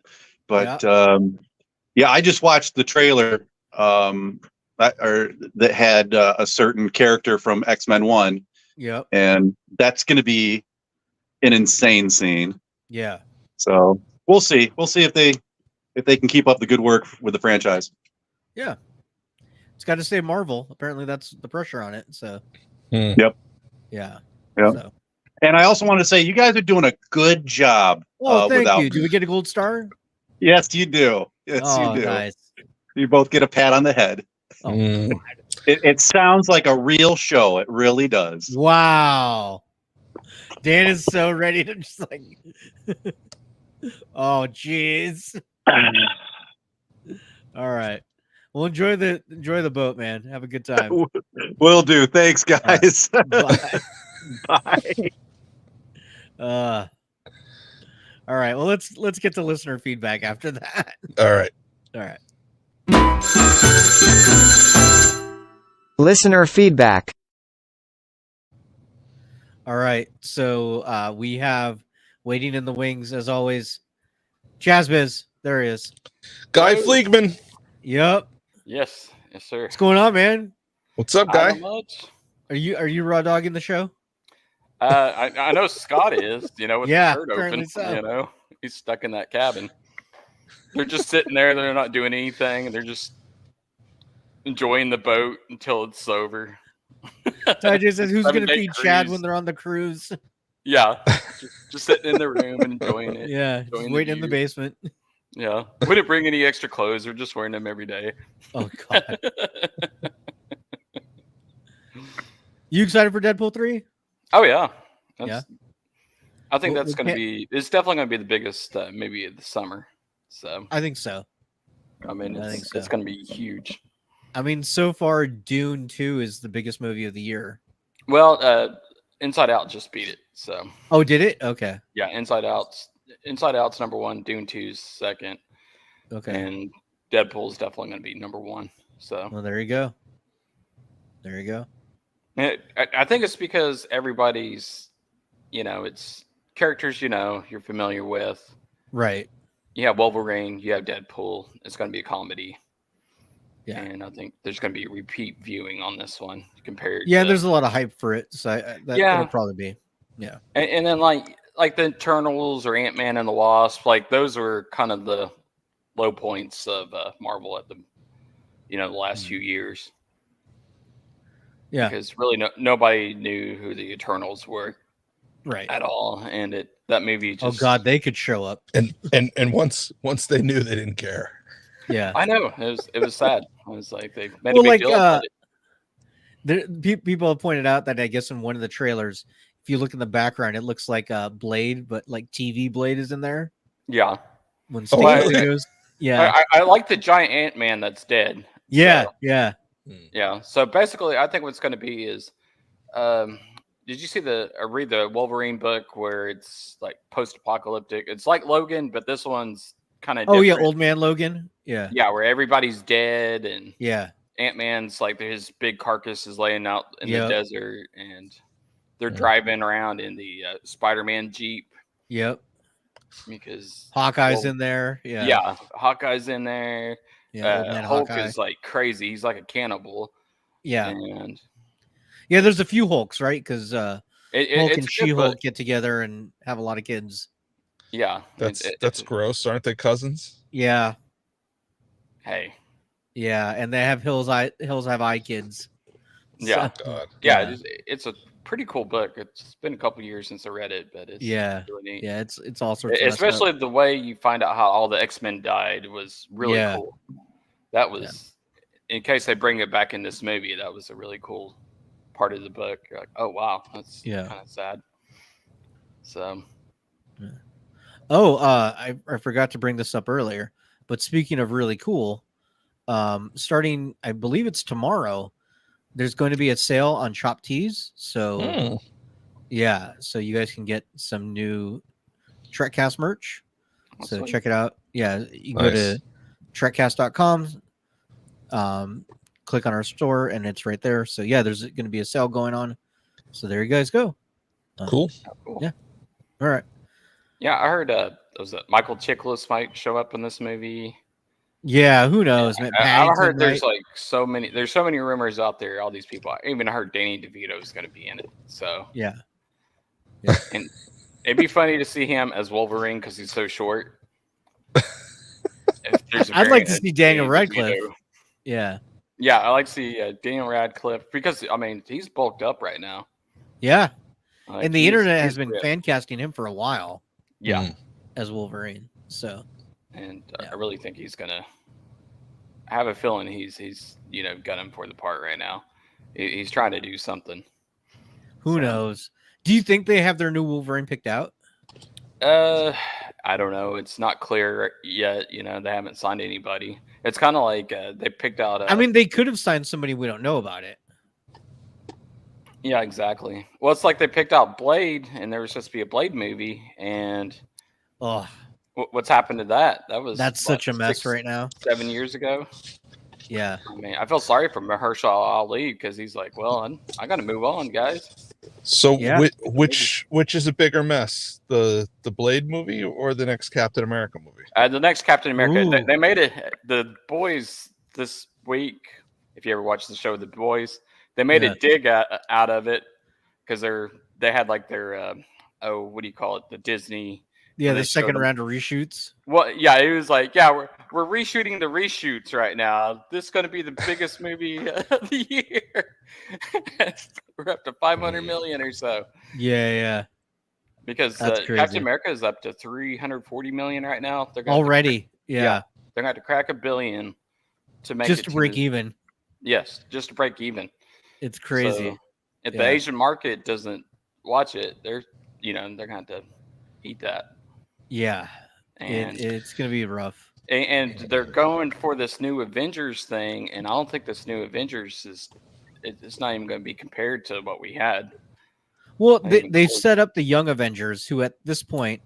but I just watched the trailer that had a certain character from X-Men 1. Yep. And that's going to be an insane scene. Yeah. So we'll see. We'll see if they can keep up the good work with the franchise. Yeah. It's got to stay Marvel. Apparently, that's the pressure on it. So. Yep. Yeah. Yep. So. And I also want to say, you guys are doing a good job. Oh, thank you. Do we get a gold star? Yes, you do. Yes, you do. Nice. You both get a pat on the head. Oh, it sounds like a real show. It really does. Wow. Dan is so ready to just like. Oh, jeez. All right. Well, enjoy the boat, man. Have a good time. Will do. Thanks, guys. Bye. Bye. All right. Well, let's get to listener feedback after that. All right. Listener feedback. All right. So we have waiting in the wings as always. Chazbiz, there he is. Guy Fleegman. Yep. Yes, sir. What's going on, man? What's up, Guy? Not much. Are you raw dogging the show? I know Scott is, with the shirt open. So. He's stuck in that cabin. They're just sitting there. They're not doing anything. They're just enjoying the boat until it's over. Tajay says, "Who's going to feed Chad when they're on the cruise?" Yeah, just sitting in the room and enjoying it. Yeah, just waiting in the basement. Yeah, we didn't bring any extra clothes. We're just wearing them every day. Oh God! You excited for Deadpool 3? Oh yeah, yeah. I think that's going to be. It's definitely going to be the biggest maybe of the summer. So I think so. I mean, it's going to be huge. I mean, so far, Dune 2 is the biggest movie of the year. Well, Inside Out just beat it. So. Oh, did it? Okay. Yeah, Inside Out's number one. Dune 2's second. Okay. And Deadpool's definitely going to be number one. So. Well, there you go. I think it's because everybody's, it's characters you're familiar with. Right. You have Wolverine. You have Deadpool. It's going to be a comedy. Yeah. And I think there's going to be repeat viewing on this one compared. Yeah, there's a lot of hype for it. So that'll probably be. Yeah. And then like the Eternals or Ant-Man and the Wasp, like those were kind of the low points of Marvel at the last few years. Yeah. Because really nobody knew who the Eternals were. Right. At all. And that movie just. Oh God, they could show up. And once they knew, they didn't care. Yeah. I know. It was sad. I was like, they made a big deal about it. People have pointed out that I guess in one of the trailers, if you look in the background, it looks like a Blade, but like TV Blade is in there. Yeah. when Sting goes. Yeah, I like the giant Ant-Man that's dead. Yeah, So, yeah. Yeah. So basically, I think what's going to be is, did you see read the Wolverine book where it's like post-apocalyptic? It's like Logan, but this one's kind of different. Yeah, Old Man Logan. Yeah. Yeah, where everybody's dead and Yeah. Ant-Man's like his big carcass is laying out in the desert, and they're driving around in the Spider-Man Jeep. Yep. Because Hawkeye's in there. Yeah, Hawkeye's in there. Yeah, Old Man Hulk Hawkeye is like crazy. He's like a cannibal. Yeah. And there's a few Hulks, right? Because Hulk and good, She-Hulk get together and have a lot of kids. Yeah, that's gross. Aren't they cousins? Yeah. Hey. Yeah, and they have Hills Have Eye kids. Yeah. So, God. Yeah, it's a pretty cool book. It's been a couple years since I read it, but it's really neat. Yeah, it's all sorts. Especially the way you find out how all the X-Men died was really cool. That was, in case they bring it back in this movie, that was a really cool part of the book. You're like, oh wow, that's kind of sad. So, I forgot to bring this up earlier, but speaking of really cool, starting, I believe it's tomorrow, there's going to be a sale on Shop Tees. So, so you guys can get some new Trekcast merch. So check it out. Yeah, you go to trekcast.com, click on our store, and it's right there. So yeah, there's going to be a sale going on. So there you guys go. Cool. Yeah. All right. Yeah, I heard was it Michael Chiklis might show up in this movie. Yeah, who knows? Yeah, I heard there's like so many rumors out there. All these people. I even heard Danny DeVito is going to be in it. So yeah. And it'd be funny to see him as Wolverine because he's so short. I'd like to see Daniel Radcliffe. Yeah. Yeah, I like to see Daniel Radcliffe because I mean he's bulked up right now. Yeah. And the internet has been fan casting him for a while. Yeah. As Wolverine. So. And I really think he's gonna. I have a feeling he's got him for the part right now. He's trying to do something. Who knows? Do you think they have their new Wolverine picked out? I don't know. It's not clear yet. They haven't signed anybody. It's kind of like they picked out. I mean, they could have signed somebody we don't know about it. Yeah, exactly. Well, it's like they picked out Blade, and there was supposed to be a Blade movie, and what's happened to that? That's such a mess right now. 7 years ago. Yeah. I mean, I feel sorry for Mahershala Ali because he's like, well, I got to move on, guys. So which is a bigger mess, the Blade movie or the next Captain America movie? The next Captain America. They made it. The Boys this week. If you ever watched the show The Boys, they made a dig out of it because they had like their what do you call it? The Disney. Yeah, the second round of reshoots. Well, yeah, it was like, we're reshooting the reshoots right now. This is going to be the biggest movie of the year. We're up to 500 million or so. Yeah. Because Captain America is up to 340 million right now. They're already. They're going to have to crack $1 billion to make just to break even. Yes, just to break even. It's crazy. So if the Asian market doesn't watch it, they're going to have to eat that. Yeah, and it's going to be rough. And they're going for this new Avengers thing, and I don't think this new Avengers it's not even going to be compared to what we had. Well, they've set up the young Avengers, who at this point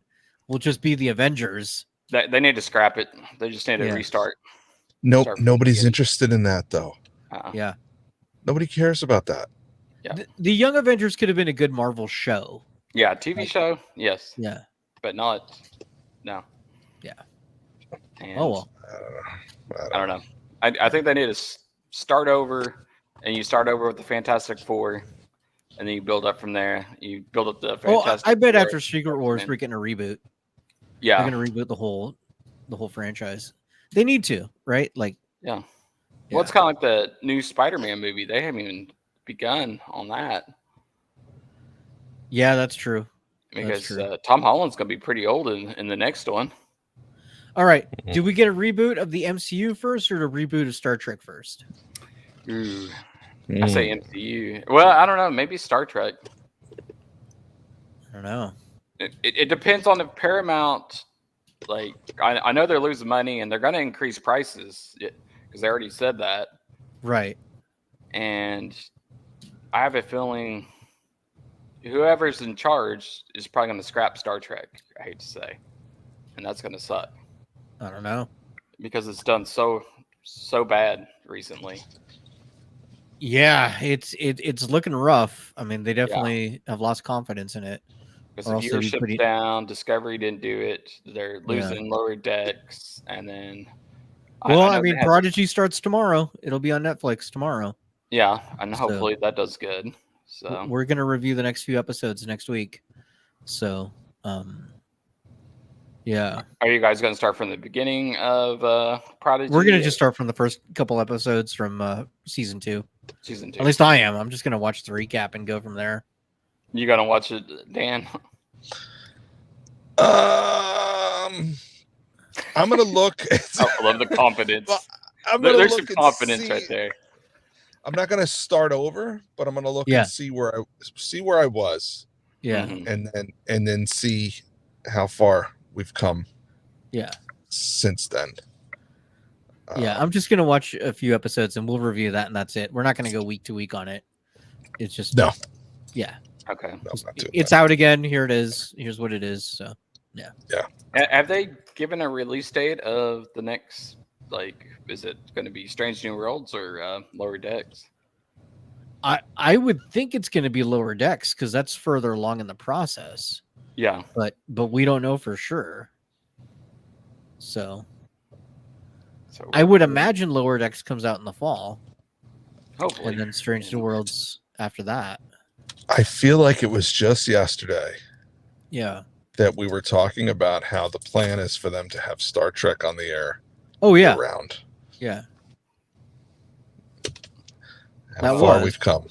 will just be the Avengers. They need to scrap it. They just need to restart. Nope, nobody's interested in that, though. Yeah. Nobody cares about that. Yeah. The Young Avengers could have been a good Marvel show. Yeah, TV show, yes. Yeah. But not, no. Yeah. And oh, well. I don't know. I think they need to start over, and you start over with the Fantastic Four, and then you build up from there. You build up the Fantastic I bet Four, after Secret Wars, we're getting a reboot. Yeah. They're going to reboot the whole franchise. They need to, right? Like, yeah. Well, it's kind of like the new Spider-Man movie. They haven't even begun on that. Yeah, that's true. Because Tom Holland's going to be pretty old in the next one. All right. Do we get a reboot of the MCU first or a reboot of Star Trek first? Ooh. I say MCU. Well, I don't know. Maybe Star Trek. I don't know. It depends on if Paramount like I know they're losing money and they're going to increase prices because they already said that. Right. And I have a feeling whoever's in charge is probably going to scrap Star Trek. I hate to say, and that's going to suck. I don't know, because it's done so bad recently. Yeah, it's looking rough. I mean, they definitely have lost confidence in it. Because the viewership's down, Discovery didn't do it. They're losing Lower Decks, and then I mean, Prodigy starts tomorrow. It'll be on Netflix tomorrow. Yeah, and hopefully that does good. So we're gonna review the next few episodes next week. So, yeah. Are you guys gonna start from the beginning of Prodigy? We're gonna just start from the first couple episodes from season 2. Season 2. At least I am. I'm just gonna watch the recap and go from there. You gonna watch it, Dan? I'm gonna look. I love the confidence. There's some confidence right there. I'm not gonna start over, but I'm gonna look and see where I was. Yeah, and then see how far we've come. Yeah, since then. Yeah, I'm just gonna watch a few episodes and we'll review that, and that's it. We're not gonna go week to week on it. It's just no. Yeah. Okay. No, it's out again. Here it is. Here's what it is. So yeah. Yeah. Have they given a release date of the next? Like, is it going to be Strange New Worlds or Lower Decks? I would think it's going to be Lower Decks because that's further along in the process. Yeah. But we don't know for sure. So I would imagine Lower Decks comes out in the fall. Hopefully. And then Strange New Worlds after that. I feel like it was just yesterday. Yeah. That we were talking about how the plan is for them to have Star Trek on the air. Oh yeah. Around. Yeah. How far we've come.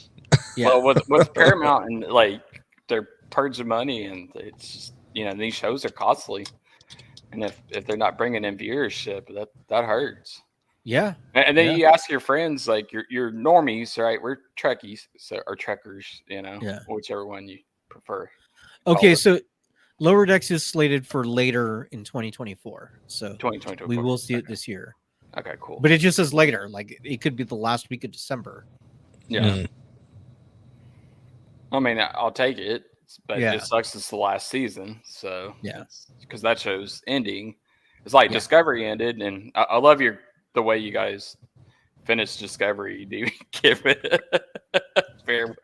Yeah. Well, with Paramount and like they're purging money, and it's just, these shows are costly, and if they're not bringing in viewership, that hurts. Yeah. And then you ask your friends, like your normies, right? We're Trekkies, or Trekkers, whichever one you prefer. Okay, so Lower Decks is slated for later in 2024. So 2024. We will see it this year. Okay, cool. But it just says later. Like it could be the last week of December. Yeah. Mm. I mean, I'll take it, but it sucks it's the last season. So because that show's ending. It's like Discovery ended, and I love the way you guys finished Discovery. Do you give it farewell?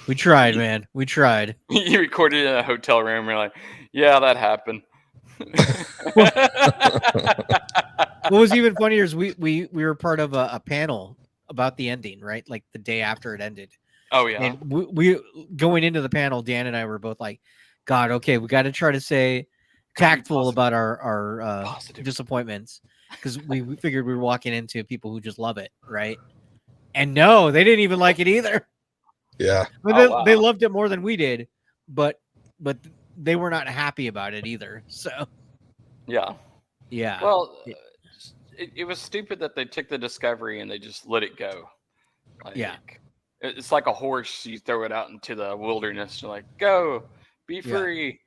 We tried, man. We tried. You recorded in a hotel room. You're like, yeah, that happened. What was even funnier is we were part of a panel about the ending, right? Like the day after it ended. Oh yeah. And we going into the panel, Dan and I were both like, God, okay, we got to try to say tactful about our disappointments, because we figured we were walking into people who just love it, right? And no, they didn't even like it either. Yeah. But they loved it more than we did, but they were not happy about it either. So yeah. Well, it was stupid that they took the Discovery and they just let it go. Like, it's like a horse. You throw it out into the wilderness. You're like, go, be free.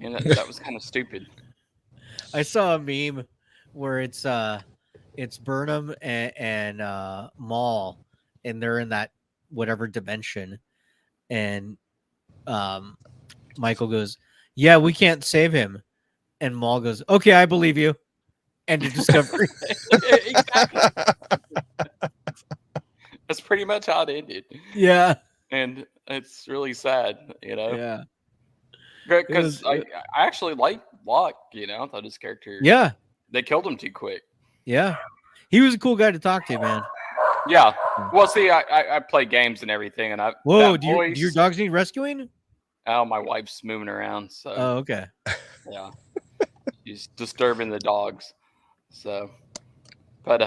And that was kind of stupid. I saw a meme where it's Burnham and Maul, and they're in that whatever dimension, and Michael goes, yeah, we can't save him, and Maul goes, okay, I believe you. End of Discovery. Exactly. That's pretty much how it ended. Yeah. And it's really sad, Yeah. Because I actually like Locke, I thought his character. Yeah. They killed him too quick. Yeah. He was a cool guy to talk to, man. Yeah. Well, see, I play games and everything, and Whoa, do your dogs need rescuing? Oh, my wife's moving around, so. Oh, okay. Yeah. She's disturbing the dogs. So, but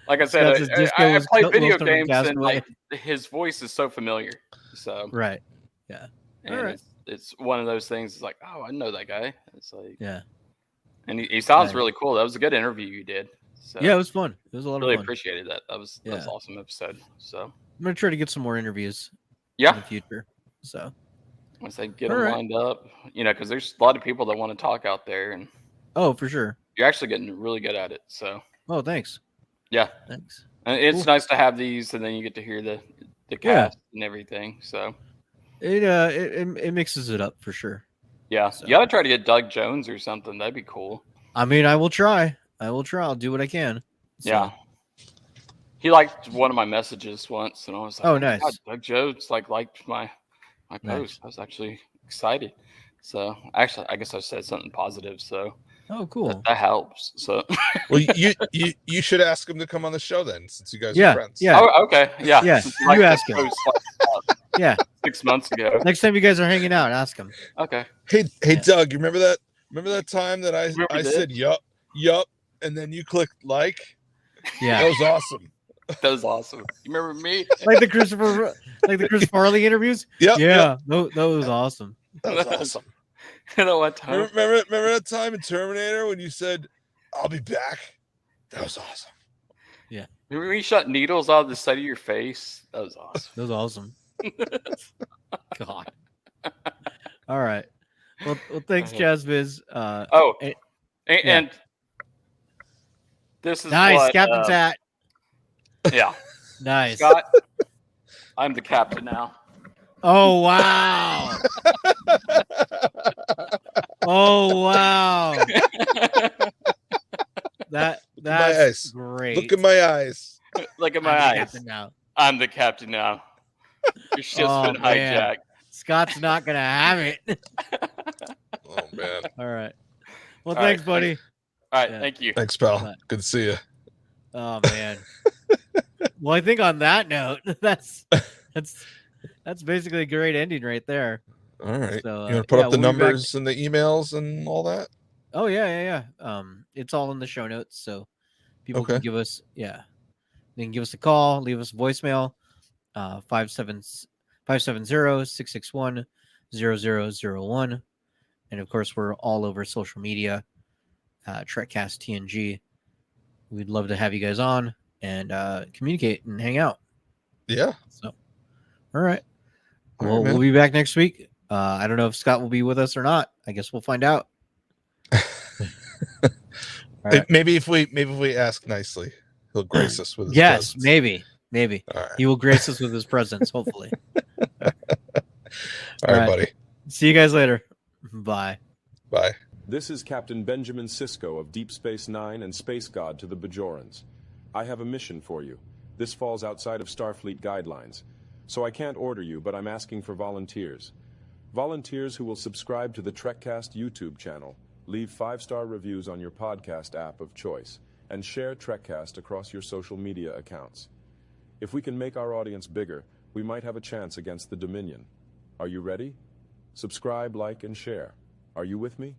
like I said, I play video games, and like his voice is so familiar. So right, yeah, and it's one of those things. It's like, oh, I know that guy. It's like, yeah, and he sounds really cool. That was a good interview you did. So yeah, it was fun. It was a lot of fun. Really appreciated that. That was an awesome episode. So I'm gonna try to get some more interviews. Yeah, in the future. So Once they get them lined up, because there's a lot of people that want to talk out there, and for sure, you're actually getting really good at it. So, thanks. Yeah, thanks. And it's nice to have these, and then you get to hear the cast and everything. So it mixes it up for sure. Yeah, so. You ought to try to get Doug Jones or something. That'd be cool. I mean, I will try. I'll do what I can. So. Yeah. He liked one of my messages once, and I was like, "Oh, nice." God, Doug Jones liked my post. Nice. I was actually excited. So actually, I guess I said something positive. So cool. That helps. So well, you should ask him to come on the show then, since you guys are friends. Yeah. Oh, okay. Yeah. Yeah. You ask him. Yeah. 6 months ago. Next time you guys are hanging out, ask him. Okay. Hey, Doug, you remember that? Remember that time that I said yup, and then you clicked like? Yeah. That was awesome. That was awesome. You remember me? like the Chris Farley interviews? Yep. Yeah. That was awesome. That was awesome. You know what time? Remember that time in Terminator when you said, "I'll be back"? That was awesome. Yeah. Remember when you shot needles out of the side of your face? That was awesome. That was awesome. God. All right. Well, thanks, Jazzbiz. And this is nice, Captain's hat. Yeah. Nice. Scott, I'm the captain now. Oh wow. Oh wow. That's great. Look at my eyes. Look at my eyes. Now. I'm the captain now. Your ship's been hijacked. Man. Scott's not gonna have it. Oh man. All right. Well, thanks, buddy. All right, thank you. Thanks, pal. Good to see you. Oh man. Well, I think on that note, that's basically a great ending right there. All right. So, you want to put up the numbers and the emails and all that? Oh yeah. It's all in the show notes, so people can give us they can give us a call, leave us a voicemail, 570-661-0001. And of course, we're all over social media, Trekcasttng. We'd love to have you guys on and communicate and hang out. Yeah. So, all right. Well, we'll be back next week. I don't know if Scott will be with us or not. I guess we'll find out. Right. Maybe if we ask nicely, he'll grace us with his presence. Maybe. All right. He will grace us with his presence, hopefully. All right, buddy. See you guys later. Bye. Bye. This is Captain Benjamin Sisko of Deep Space Nine and Space God to the Bajorans. I have a mission for you. This falls outside of Starfleet guidelines, so I can't order you, but I'm asking for volunteers. Volunteers who will subscribe to the Trekcast YouTube channel, leave 5-star reviews on your podcast app of choice, and share Trekcast across your social media accounts. If we can make our audience bigger, we might have a chance against the Dominion. Are you ready? Subscribe, like, and share. Are you with me?